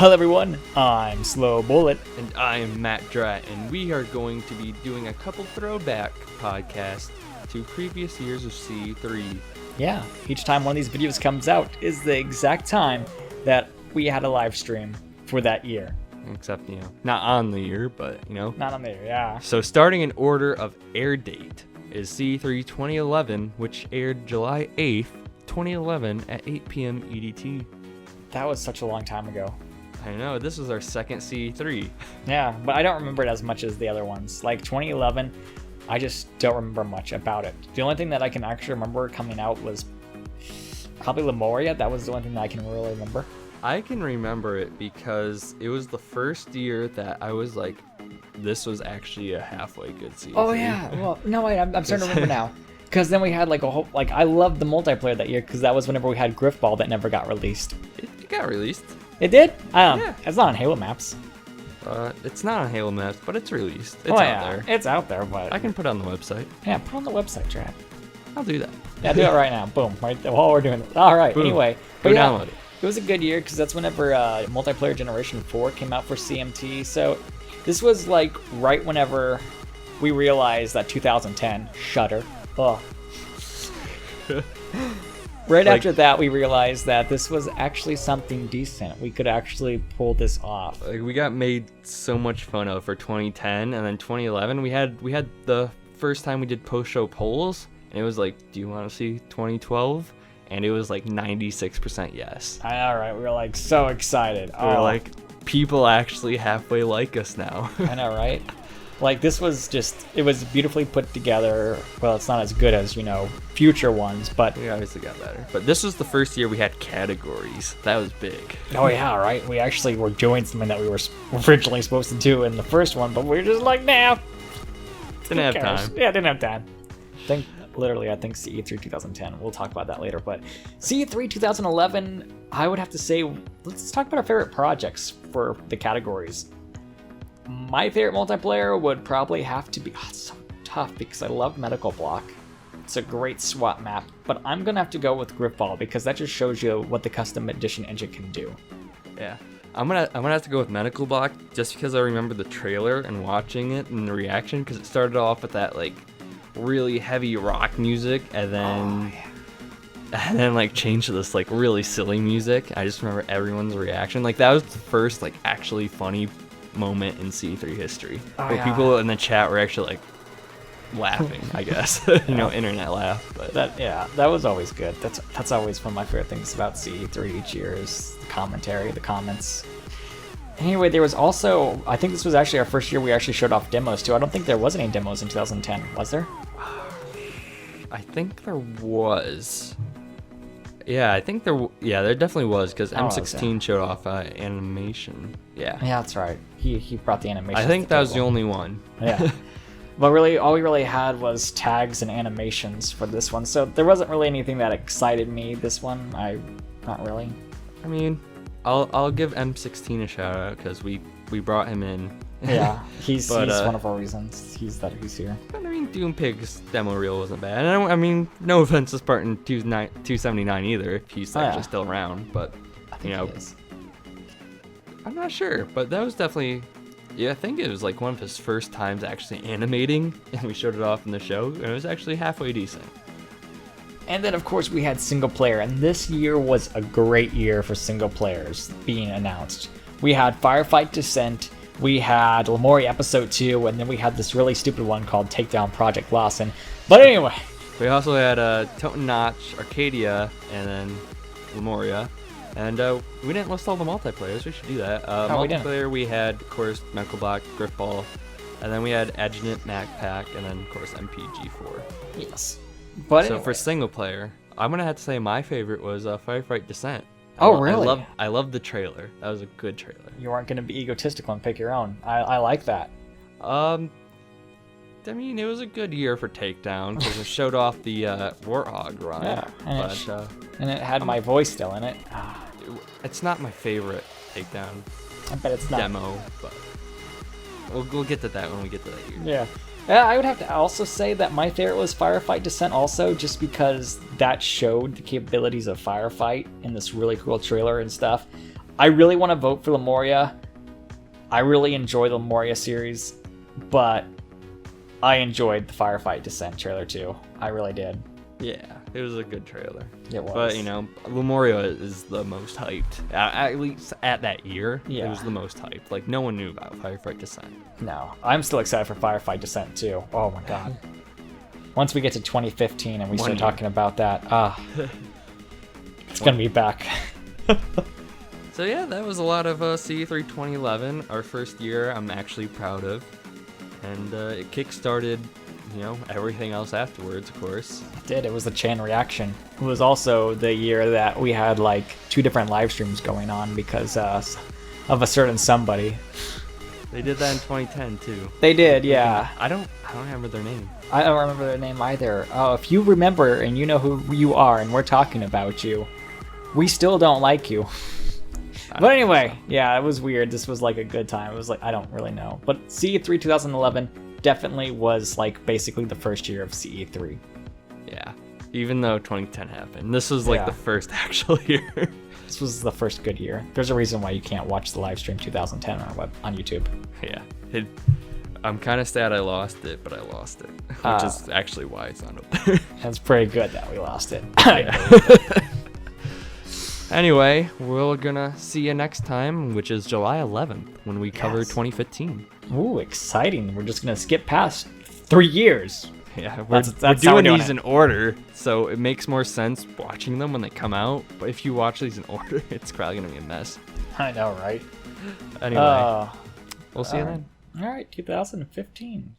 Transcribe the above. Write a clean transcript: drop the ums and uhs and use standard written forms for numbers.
Hello everyone, I'm Slow Bullet. And I am MattDratt, and we are going to be doing a couple throwback podcasts to previous years of CE3. Yeah, each time one of these videos comes out is the exact time that we had a live stream for that year. Except, not on the year, but, Not on there, yeah. So starting in order of air date is CE3 2011, which aired July 8th, 2011 at 8 p.m. EDT. That was such a long time ago. I know, this was our second CE3. Yeah, but I don't remember it as much as the other ones. Like 2011, I just don't remember much about it. The only thing that I can actually remember coming out was probably Lemuria. That was the only thing that I can really remember. I can remember it because it was the first year that I was like, this was actually a halfway good CE3. Oh yeah, well, no wait, I'm starting to remember now. Because then we had like a whole, I loved the multiplayer that year because that was whenever we had Griffball that never got released. It got released. It did? Yeah. It's not on Halo maps. It's not on Halo maps, but it's released. It's out there. It's out there, but... I can put it on the website. Yeah, put it on the website, Dratt. I'll do that. Yeah, do it right now. Boom. Right there, while we're doing it. All right, Boom. Anyway. Go download it. It was a good year because that's whenever Multiplayer Generation 4 came out for CMT. So this was like right whenever we realized that 2010, Shudder. Oh. Right after that, we realized that this was actually something decent. We could actually pull this off. Like, we got made so much fun of for 2010, and then 2011 we had the first time we did post-show polls, and it was like, do you want to see 2012? And it was like 96% yes. I know, right? We were like so excited. We were like, people actually halfway like us now. I know, right? Like, this was just, it was beautifully put together. Well, it's not as good as, future ones, but... We obviously got better. But this was the first year we had categories. That was big. Oh, yeah, right? We actually were doing something that we were originally supposed to do in the first one, but we were just like, nah. Didn't have time. Yeah, didn't have time. I think CE3 2010. We'll talk about that later. But CE3 2011, I would have to say, let's talk about our favorite projects for the categories. My favorite multiplayer would probably have to be... Oh, it's so tough because I love Medical Block. It's a great SWAT map, but I'm going to have to go with Griffball because that just shows you what the custom edition engine can do. Yeah. I'm gonna have to go with Medical Block just because I remember the trailer and watching it and the reaction, because it started off with that like really heavy rock music and then like changed to this like really silly music. I just remember everyone's reaction. Like, that was the first like actually funny moment in CE3 history where people in the chat were actually like laughing, I guess. Internet laugh. But that was always good. That's always one of my favorite things about CE3 each year is the commentary, the comments. Anyway, there was also, I think this was actually our first year we actually showed off demos too. I don't think there was any demos in 2010, was there? I think there was. Yeah, I think there definitely was, because M16 showed off animation. Yeah, that's right. He brought the animation. I think that was the only one. Yeah. But really, all we really had was tags and animations for this one, so there wasn't really anything that excited me. This one, not really. I mean, I'll give M16 a shout out because we brought him in. Yeah, he's one of our reasons. He's here. But I mean, Doom Pig's demo reel wasn't bad. And I mean, no offense to Spartan 279 either, if he's actually still around. But I think he is. I'm not sure, but that was definitely. Yeah, I think it was like one of his first times actually animating, and we showed it off in the show, and it was actually halfway decent. And then, of course, we had single player, and this year was a great year for single players being announced. We had Firefight Descent, we had Lemuria Episode 2, and then we had this really stupid one called Takedown Project Lawson. But anyway. We also had Toten Notch, Arcadia, and then Lemuria. And we didn't list all the multiplayers. We should do that. Multiplayer, we had, of course, Medical Block, Griffball, and then we had Adjutant, Mac Pack, and then, of course, MPG4. Yes. But so anyway. For single player, I'm going to have to say my favorite was Firefight Descent. Really? I love the trailer. That was a good trailer. You aren't going to be egotistical and pick your own. I like that. I mean, it was a good year for Takedown because it showed off the Warthog run. Yeah, and it had my voice still in it. It's not my favorite Takedown I bet it's not. demo, but we'll get to that when we get to that year. Yeah. I would have to also say that my favorite was Firefight Descent also, just because that showed the capabilities of Firefight in this really cool trailer and stuff. I really want to vote for Lemuria. I really enjoy the Lemuria series, but I enjoyed the Firefight Descent trailer too. I really did. Yeah, it was a good trailer. It was. But, Lemuria is the most hyped. At least at that year, Yeah. it was the most hyped. Like, no one knew about Firefight Descent. No, I'm still excited for Firefight Descent too. Oh my god. Once we get to 2015 and we start talking about that, it's going to be back. So yeah, that was a lot of CE3 2011, our first year I'm actually proud of. And it kick-started, everything else afterwards, of course. It did. It was the chain reaction. It was also the year that we had like 2 different live streams going on because of a certain somebody. They did that in 2010 too. They did, yeah. I don't remember their name. I don't remember their name either. Oh, if you remember and you know who you are and we're talking about you, we still don't like you. But anyway, yeah, it was weird. This was like a good time. It was like, I don't really know. But CE3 2011 definitely was like basically the first year of CE3. Yeah. Even though 2010 happened. This was like the first actual year. This was the first good year. There's a reason why you can't watch the live stream 2010 on YouTube. Yeah. I'm kind of sad I lost it, but I lost it. Which is actually why it's not up there. It's pretty good that we lost it. Anyway, we're gonna see you next time, which is July 11th, when we cover 2015. Ooh, exciting. We're just gonna skip past 3 years. Yeah, we're that's doing these in order, so it makes more sense watching them when they come out. But if you watch these in order, it's probably gonna be a mess. I know, right? Anyway, we'll see you then. All right, 2015.